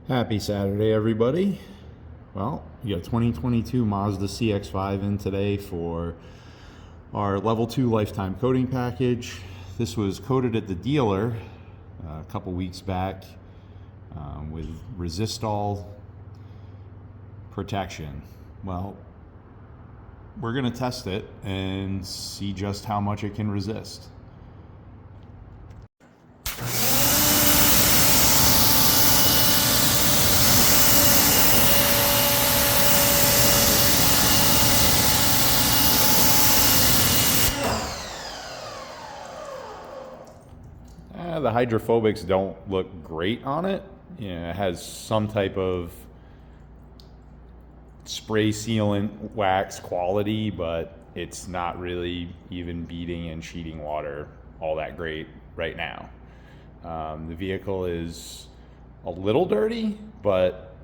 Happy Saturday, everybody. Well, we got 2022 Mazda CX-5 in today for our level 2 lifetime coating package. This was coated at the dealer a couple weeks back with Resistall protection. Well, we're going to test it and see just how much it can resist. The hydrophobics don't look great on it. It has some type of spray sealant wax quality, but it's not really even beating and sheeting water all that great right now. The vehicle is a little dirty, but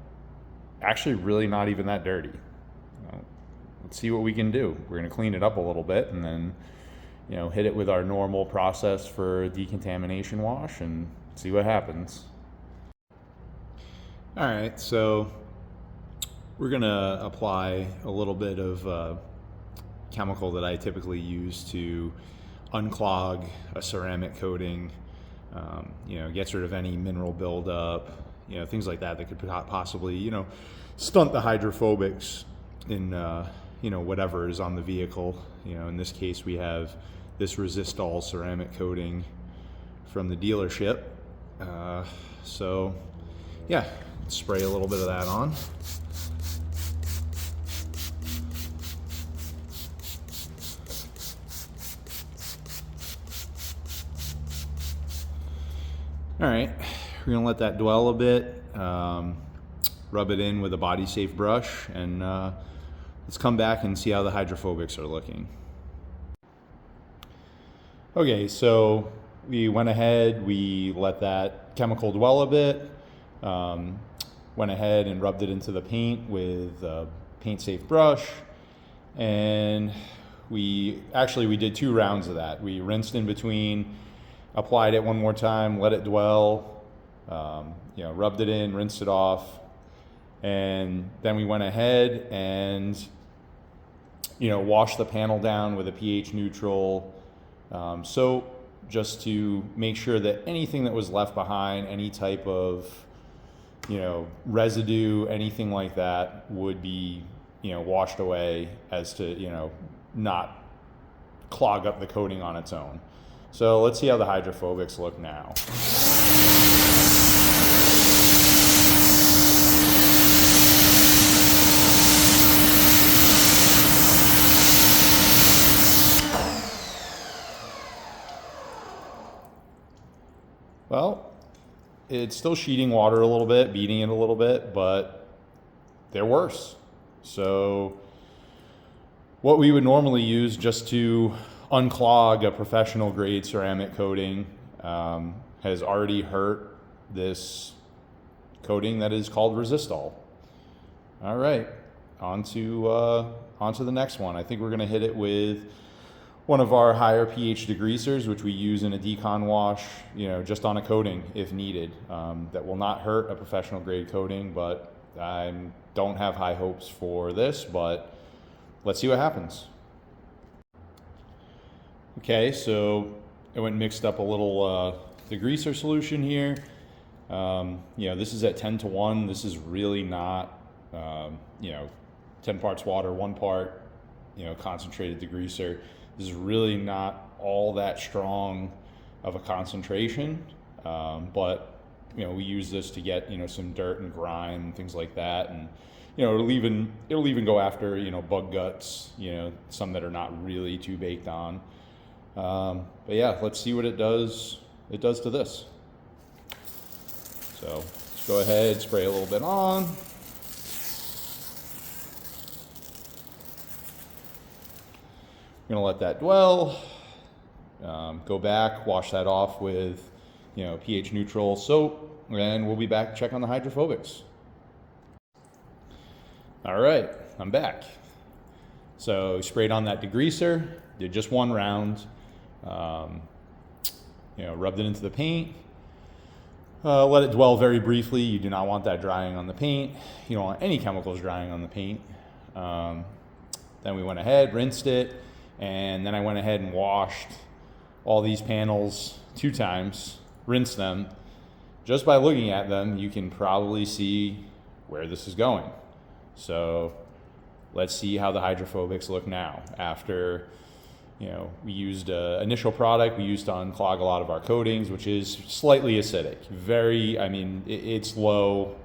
actually really not even that dirty. Let's see what we can do. We're going to clean it up a little bit and then hit it with our normal process for decontamination wash and see what happens. All right, so we're gonna apply a little bit of chemical that I typically use to unclog a ceramic coating, gets rid of any mineral buildup, things like that that could possibly, stunt the hydrophobics in, whatever is on the vehicle. In this case, we have this Resistall ceramic coating from the dealership. So yeah, spray a little bit of that on. All right, we're gonna let that dwell a bit, rub it in with a body safe brush, and let's come back and see how the hydrophobics are looking. Okay, so we went ahead, we let that chemical dwell a bit, went ahead and rubbed it into the paint with a paint safe brush, and we did 2 rounds of that. We rinsed in between, applied it one more time, let it dwell, rubbed it in, rinsed it off, and then we went ahead and washed the panel down with a pH neutral soap, just to make sure that anything that was left behind, any type of residue, anything like that, would be washed away, as to not clog up the coating on its own. So let's see how the hydrophobics look now. Well, it's still sheeting water a little bit, beating it a little bit, but they're worse. So what we would normally use just to unclog a professional grade ceramic coating has already hurt this coating that is called Resistall. All right, on to the next one. I think we're gonna hit it with one of our higher pH degreasers, which we use in a decon wash, just on a coating if needed. That will not hurt a professional grade coating, but I don't have high hopes for this, but let's see what happens. Okay, so I went and mixed up a little degreaser solution here. This is at 10:1. This is really not, 10 parts water, 1 part, concentrated degreaser. This is really not all that strong of a concentration, but we use this to get some dirt and grime and things like that, and it'll even go after bug guts, some that are not really too baked on. But yeah, let's see what it does to this. So let's go ahead, spray a little bit on. We're gonna let that dwell, go back, wash that off with pH neutral soap, and we'll be back to check on the hydrophobics. All right, I'm back. So sprayed on that degreaser, did just 1 round, rubbed it into the paint, Let it dwell very briefly. You do not want that drying on the paint. You don't want any chemicals drying on the paint. Then we went ahead, rinsed it, and then I went ahead and washed all these panels 2 times, rinsed them. Just by looking at them, you can probably see where this is going. So let's see how the hydrophobics look now. After, we used an initial product we used to unclog a lot of our coatings, which is slightly acidic. It's low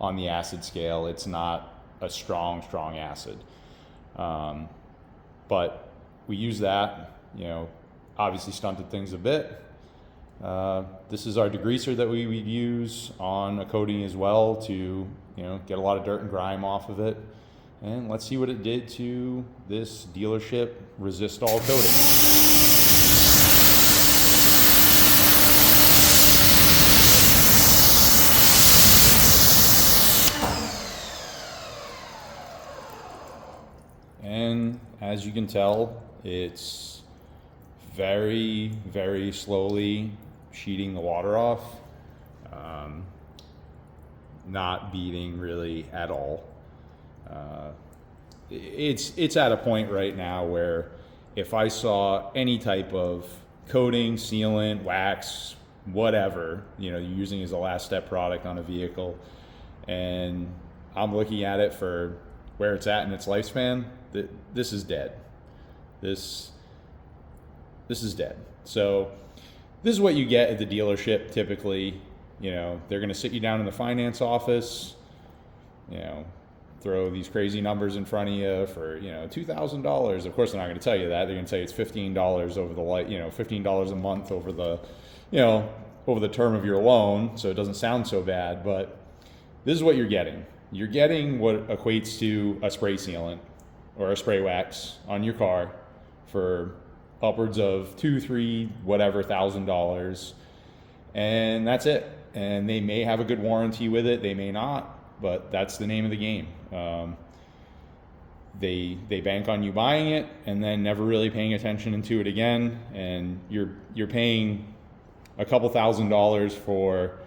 on the acid scale. It's not a strong acid. But we used that, obviously stunted things a bit. This is our degreaser that we would use on a coating as well to, get a lot of dirt and grime off of it. And let's see what it did to this dealership Resistall coating. And as you can tell, it's very, very slowly sheeting the water off, not beading really at all. It's at a point right now where if I saw any type of coating, sealant, wax, whatever, you're using as a last step product on a vehicle, and I'm looking at it for where it's at in its lifespan, this is dead. This is dead. So this is what you get at the dealership typically. They're going to sit you down in the finance office, throw these crazy numbers in front of you for, $2,000. Of course, they're not going to tell you that. They're going to tell you it's $15 over the $15 a month over the, over the term of your loan. So it doesn't sound so bad, but this is what you're getting. You're getting what equates to a spray sealant or a spray wax on your car for upwards of $2,000, $3,000, whatever, $1,000. And that's it. And they may have a good warranty with it. They may not. But that's the name of the game. They bank on you buying it and then never really paying attention to it again, and you're paying a couple $1,000s for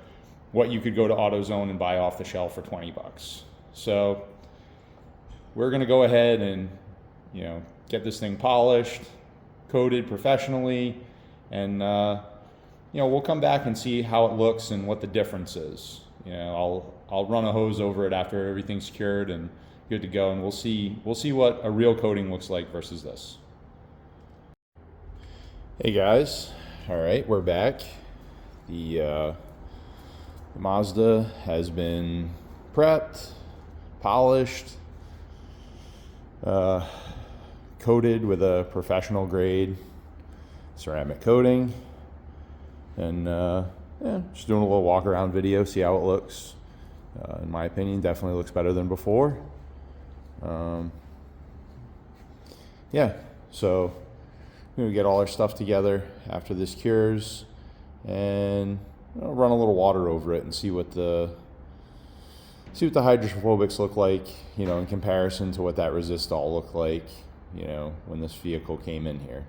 what you could go to AutoZone and buy off the shelf for $20. So we're going to go ahead and get this thing polished, coated professionally, and we'll come back and see how it looks and what the difference is. I'll run a hose over it after everything's cured and good to go, and we'll see what a real coating looks like versus this. Hey guys, all right, we're back. The Mazda has been prepped, polished, coated with a professional grade ceramic coating, and just doing a little walk around video, see how it looks. In my opinion, definitely looks better than before. So we're gonna get all our stuff together after this cures, and run a little water over it and see what the hydrophobics look like, in comparison to what that Resistall looked like, when this vehicle came in here.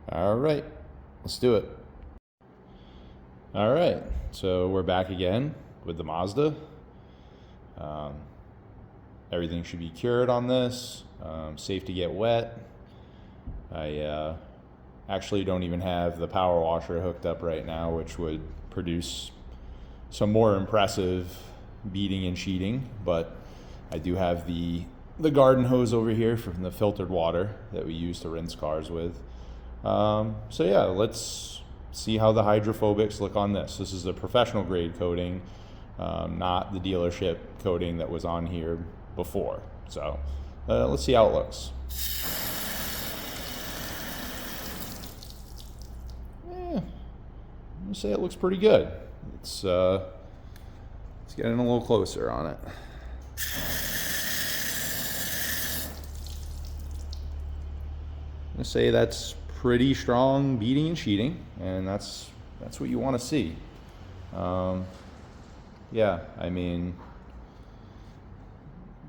All right, let's do it. All right, so we're back again with the Mazda. Everything should be cured on this, safe to get wet. I actually don't even have the power washer hooked up right now, which would produce some more impressive beading and sheeting, but I do have the garden hose over here from the filtered water that we use to rinse cars with. Let's see how the hydrophobics look on this. This is a professional grade coating, not the dealership coating that was on here before. So let's see how it looks. I'm gonna say it looks pretty good. Let's get in a little closer on it. I'm gonna say that's pretty strong beading and sheeting, and that's what you want to see.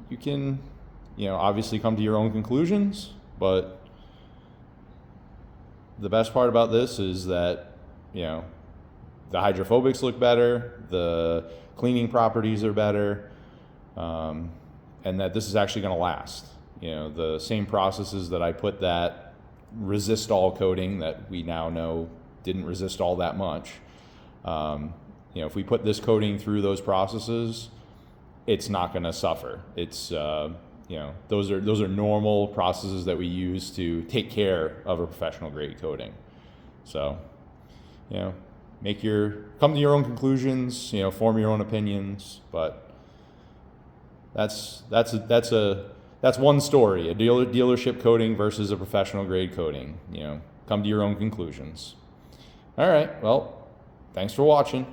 You can, obviously come to your own conclusions, but the best part about this is that, the hydrophobics look better, the cleaning properties are better, and that this is actually going to last. You know, the same processes that I put that Resistall coating that we now know didn't resist all that much. You know, if we put this coating through those processes, it's not going to suffer. It's you know, those are normal processes that we use to take care of a professional grade coating. So, you know, come to your own conclusions. You know, form your own opinions. But that's one story: a dealership coating versus a professional grade coating. You know, come to your own conclusions. All right. Well, thanks for watching.